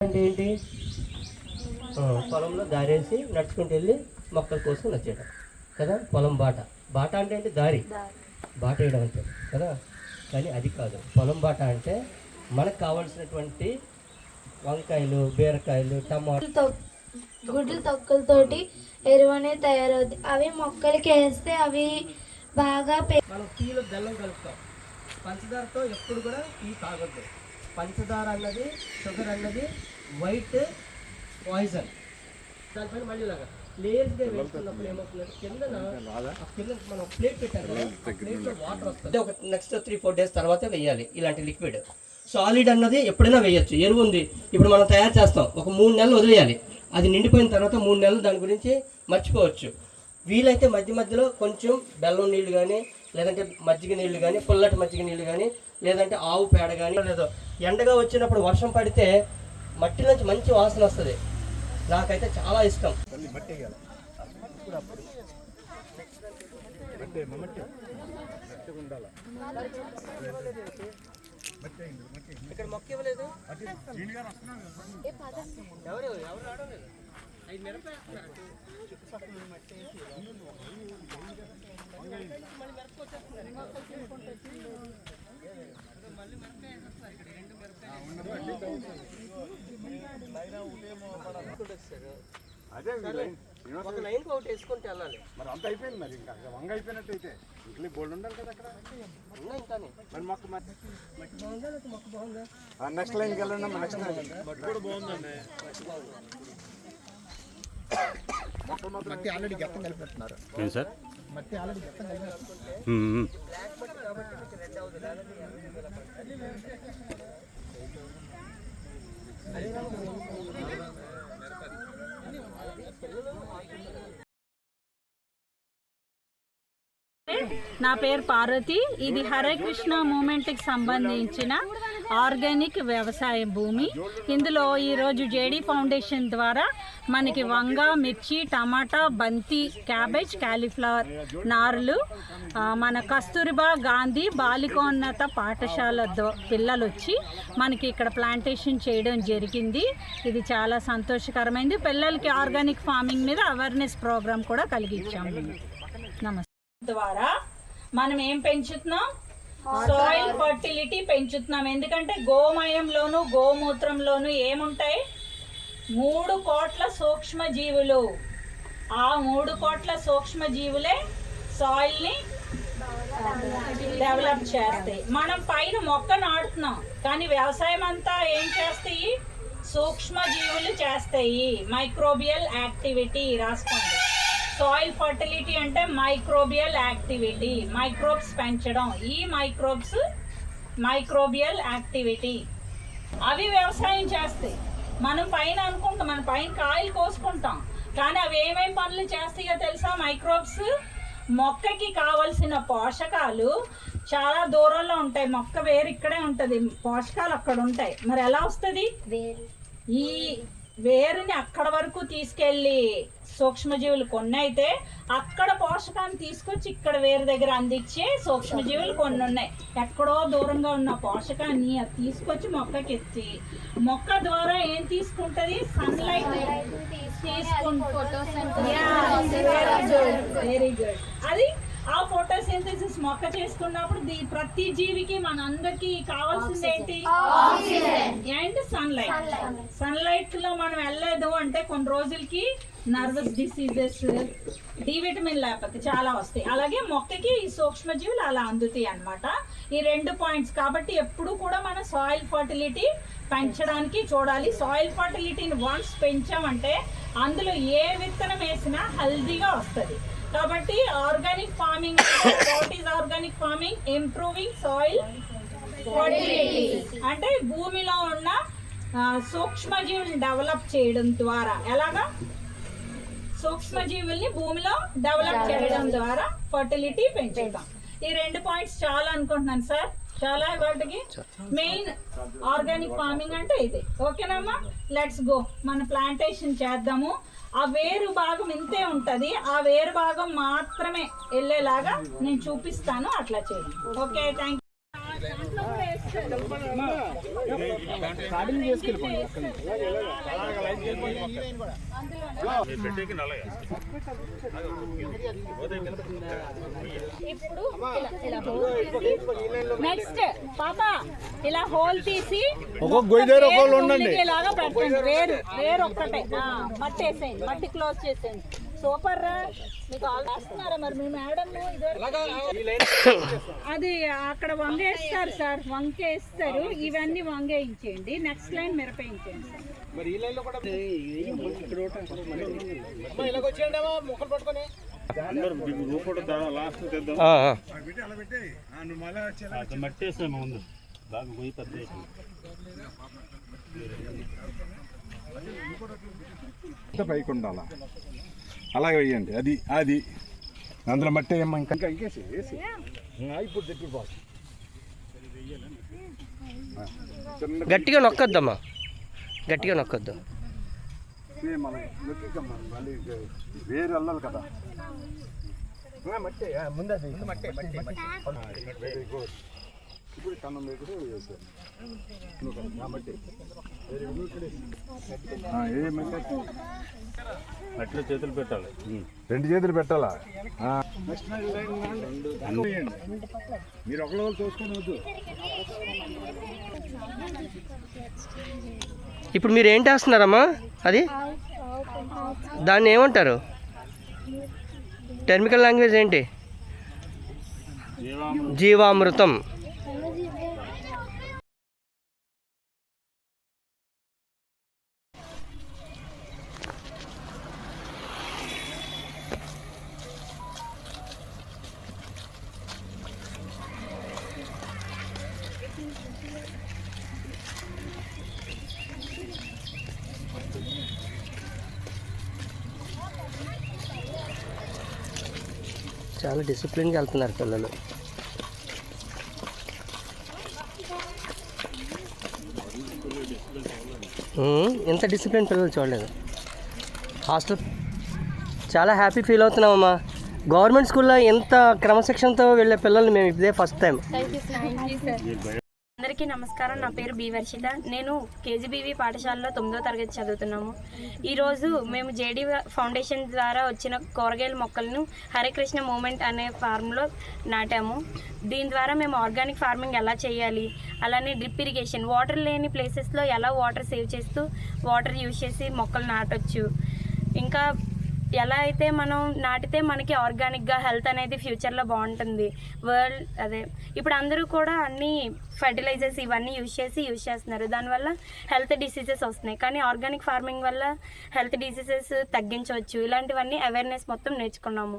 అంటే ఏంటి? పొలంలో దారేసి నడుచుకుంటూ వెళ్ళి మొక్కల కోసం వచ్చేయడం కదా. పొలం బాట అంటే ఏంటి? దారి బాట వేయడం అంటే కదా. కానీ అది కాదు. పొలం బాట అంటే మనకు కావాల్సినటువంటి వంకాయలు, బీరకాయలు, టమాటో గుడ్లు తొక్కలతోటి ఎరువు అనేది తయారవుతుంది. అవి మొక్కలకి వేస్తే అవి బాగా మనం టీలో బెల్లం కలుపుతాం. పంచదారతో ఎప్పుడు కూడా టీ తాగొద్దు. పంచదార అన్నది, షుగర్ అన్నది వైట్ పాయిజన్. దానిపైన మళ్ళీ లాగా లేయర్స్గా వేసుకున్నప్పుడు ఏమవుతుందంటే కింద మనం ప్లేట్ పెట్టాను కదా, ప్లేట్లో వాటర్ వస్తుంది. ఒక నెక్స్ట్ 3-4 days తర్వాత వేయాలి ఇలాంటి లిక్విడ్. సాలిడ్ అన్నది ఎప్పుడైనా వేయచ్చు. ఎరువు ఉంది ఇప్పుడు మనం తయారు చేస్తాం, ఒక 3 నెలలు వదిలేయాలి. అది నిండిపోయిన తర్వాత 3 నెలలు దాని గురించి మర్చిపోవచ్చు. వీలైతే మధ్య మధ్యలో కొంచెం బెల్లం నీళ్ళు కానీ, లేదంటే మజ్జిగ నీళ్ళు కానీ, పుల్లటి మజ్జిగ నీళ్ళు కానీ, లేదంటే ఆవు పేడ కానీ, లేదో ఎండగా వచ్చినప్పుడు వర్షం పడితే మట్టి నుంచి మంచి వాసన వస్తుంది. నాకైతే చాలా ఇష్టం. ఇక్కడ మొక్క ఇవ్వలేదు, ఎవరు రావడం లేదు. ఐదు మిరపకాయ అదే ఒక లైన్ ఒకటి వేసుకుంటే వెళ్ళాలి. మరి అంత అయిపోయింది. మరి ఇంకా వంగ అయిపోయినట్టు అయితే ఇంట్లో బోల్డ్ ఉండాలి కదా అక్కడ. ఉన్నాయి కానీ మరి మొక్క మట్టి బాగుందా, లేకపోతే మొక్క బాగుందా? నెక్స్ట్ లైన్కి వెళ్ళండి. నెక్స్ట్ లైన్ మట్టి కూడా బాగుందండి. మట్టి ఆల్రెడీ గెత్తం కలిపెడుతున్నారు సార్. మట్టి ఆల్రెడీ గెత్తం కలిపెడుతున్నారు. నా పేరు పార్వతి. ఇది హరే కృష్ణ మూమెంట్కి సంబంధించిన ఆర్గానిక్ వ్యవసాయ భూమి. ఇందులో ఈరోజు జేడీ ఫౌండేషన్ ద్వారా మనకి వంగ, మిర్చి, టమాటా, బంతి, క్యాబేజ్, కాలీఫ్లవర్ నారులు మన కస్తూరిబా గాంధీ బాలికోన్నత పాఠశాల పిల్లలు వచ్చి మనకి ఇక్కడ ప్లాంటేషన్ చేయడం జరిగింది. ఇది చాలా సంతోషకరమైంది. పిల్లలకి ఆర్గానిక్ ఫార్మింగ్ మీద అవేర్నెస్ ప్రోగ్రామ్ కూడా కలిగించాము. నమస్తే. ద్వారా మనం ఏం పెంచుతున్నాం? సాయిల్ ఫర్టిలిటీ పెంచుతున్నాం. ఎందుకంటే గోమయంలోను గోమూత్రంలోను ఏముంటాయి? 3 కోట్ల సూక్ష్మ జీవులు. ఆ 3 కోట్ల సూక్ష్మ జీవులే సాయిల్ని డెవలప్ చేస్తాయి. మనం పైన మొక్క నాటుతున్నాం, కానీ వ్యవసాయం అంతా ఏం చేస్తాయి? సూక్ష్మ జీవులు చేస్తాయి. మైక్రోబియల్ యాక్టివిటీ రాసుకోండి. సాయిల్ ఫర్టిలిటీ అంటే మైక్రోబియల్ యాక్టివిటీ, మైక్రోబ్స్ పెంచడం. ఈ మైక్రోబ్స్ మైక్రోబియల్ యాక్టివిటీ. అవి వ్యవసాయం చేస్తాయి. మనం పైన అనుకుంటాం, మన పైన కాయలు కోసుకుంటాం, కానీ అవి ఏమేమి పనులు చేస్తాయో తెలుసా? మైక్రోబ్స్ మొక్కకి కావలసిన పోషకాలు చాలా దూరంలో ఉంటాయి. మొక్క వేరు ఇక్కడే ఉంటుంది, పోషకాలు అక్కడ ఉంటాయి. మరి ఎలా వస్తుంది? ఈ వేరుని అక్కడ వరకు తీసుకెళ్ళి సూక్ష్మజీవులు కొన్ని అయితే అక్కడ పోషకాన్ని తీసుకొచ్చి ఇక్కడ వేరు దగ్గర అందించే సూక్ష్మజీవులు కొన్ని ఉన్నాయి. ఎక్కడో దూరంగా ఉన్న పోషకాన్ని అది తీసుకొచ్చి మొక్కకి ఎత్తి మొక్క ద్వారా ఏం తీసుకుంటుంది? సన్లైట్ తీసుకుంటుంది. Very good. అది ఆ ఫోటోసింథసిస్ మొక్క చేసుకున్నప్పుడు ప్రతి జీవికి మనందరికి కావాల్సింది ఏంటి? And sunlight. సన్లైట్ లో మనం వెళ్ళలేదు అంటే కొన్ని రోజులకి నర్వస్ డిసీజెస్, డి విటమిన్ లేకపోతే చాలా వస్తాయి. అలాగే మొక్కకి ఈ సూక్ష్మజీవులు అలా అందుతాయి అన్నమాట. ఈ 2 పాయింట్స్. కాబట్టి ఎప్పుడు కూడా మన సాయిల్ ఫర్టిలిటీ పెంచడానికి చూడాలి. సాయిల్ ఫర్టిలిటీని వన్స్ పెంచామంటే అందులో ఏ విత్తనం వేసినా హెల్దీగా వస్తుంది. కాబట్టి organic farming, what is organic farming? Improving soil fertility అంటే భూమిలో ఉన్న సూక్ష్మజీవుల్ని డెవలప్ చేయడం ద్వారా. ఎలాగా? సూక్ష్మజీవుల్ని భూమిలో డెవలప్ చేయడం ద్వారా ఫర్టిలిటీ పెంచుతాం. ఈ 2 పాయింట్స్ చాలా అనుకుంటున్నాను సార్. చాలా వాటికి మెయిన్ ఆర్గానిక్ ఫార్మింగ్ అంటే ఇది. ఓకేనమ్మా, లెట్స్ గో. మన ప్లాంటేషన్ చేద్దాము. ఆ వేరు భాగం ఇంతే ఉంటుంది, ఆ వేరు భాగం మాత్రమే వెళ్ళేలాగా నేను చూపిస్తాను. అట్లా చేయండి. Okay, thank you. ఇప్పుడు నెక్స్ట్ పాప ఇలా హోల్ తీసి ఇలాగా పెట్టండి. వేరు ఒక్కటే మట్టి వేసేయండి, మట్టి క్లోజ్ చేసేయండి. సూపర్ రా. మీకు వేస్తున్నారా మరి మీ మేడం? అది అక్కడ వంగేస్తారు సార్, వంకేస్తారు. ఇవన్నీ వంగేయించేయండి. నెక్స్ట్ లైన్ మిరపేయించండి సార్. మరి ఈ లైన్లో కూడా ఇలాగొచ్చేయండి ముక్కలు పట్టుకొని. పైకి ఉండాలా, అలాగే వేయండి. అది అది అందులో మట్టి ఏమో ఇంకా ఇంకేసి వేసి ఇప్పుడు దగ్గర బాగా గట్టిగా నొక్కొద్దమ్మా, గట్టిగా నొక్కొద్దు. మనం నొక్కికమ్మా, మళ్ళీ వేరు వెళ్ళాలి కదా. మట్టి ముందు మట్టి మట్టి వెరీ గుడ్. ఇప్పుడు కన్నం దగ్గర వేసాను మట్టి. అట్లా చేతులు పెట్టాలి, 2 చేతులు పెట్టాలా? మీరు ఒకళ్ళు చూసుకొని వద్దు. ఇప్పుడు మీరు ఏంటి వేస్తున్నారమ్మా? అది దాన్ని ఏమంటారు? టెక్నికల్ లాంగ్వేజ్ ఏంటి? జీవామృతం. చాలా డిసిప్లిన్గా వెళ్తున్నారు పిల్లలు. ఇంత డిసిప్లిన్ పిల్లలు చూడలేదు. హాస్టల్ చాలా హ్యాపీ ఫీల్ అవుతున్నామమ్మా. గవర్నమెంట్ స్కూల్లో ఎంత క్రమశిక్షణతో వెళ్ళే పిల్లల్ని మేము ఇదే ఫస్ట్ టైం. అందరికీ నమస్కారం. నా పేరు బి వర్షిత. నేను కేజీబీవీ పాఠశాలలో 9వ తరగతి చదువుతున్నాము. ఈరోజు మేము జేడీ ఫౌండేషన్ ద్వారా వచ్చిన కూరగాయల మొక్కలను హరికృష్ణ మూమెంట్ అనే ఫార్మ్లో నాటాము. దీని ద్వారా మేము ఆర్గానిక్ ఫార్మింగ్ ఎలా చేయాలి, అలానే డ్రిప్ ఇరిగేషన్, వాటర్ లేని ప్లేసెస్లో ఎలా వాటర్ సేవ్ చేస్తూ వాటర్ యూజ్ చేసి మొక్కలు నాటొచ్చు, ఇంకా ఎలా అయితే మనం నాటితే మనకి ఆర్గానిక్గా హెల్త్ అనేది ఫ్యూచర్లో బాగుంటుంది. ఇప్పుడు అందరూ కూడా అన్ని ఫర్టిలైజర్స్ ఇవన్నీ యూజ్ చేస్తున్నారు. దానివల్ల హెల్త్ డిసీజెస్ వస్తున్నాయి. కానీ ఆర్గానిక్ ఫార్మింగ్ వల్ల హెల్త్ డిసీజెస్ తగ్గించవచ్చు. ఇలాంటివన్నీ అవేర్నెస్ మొత్తం నేర్చుకున్నాము.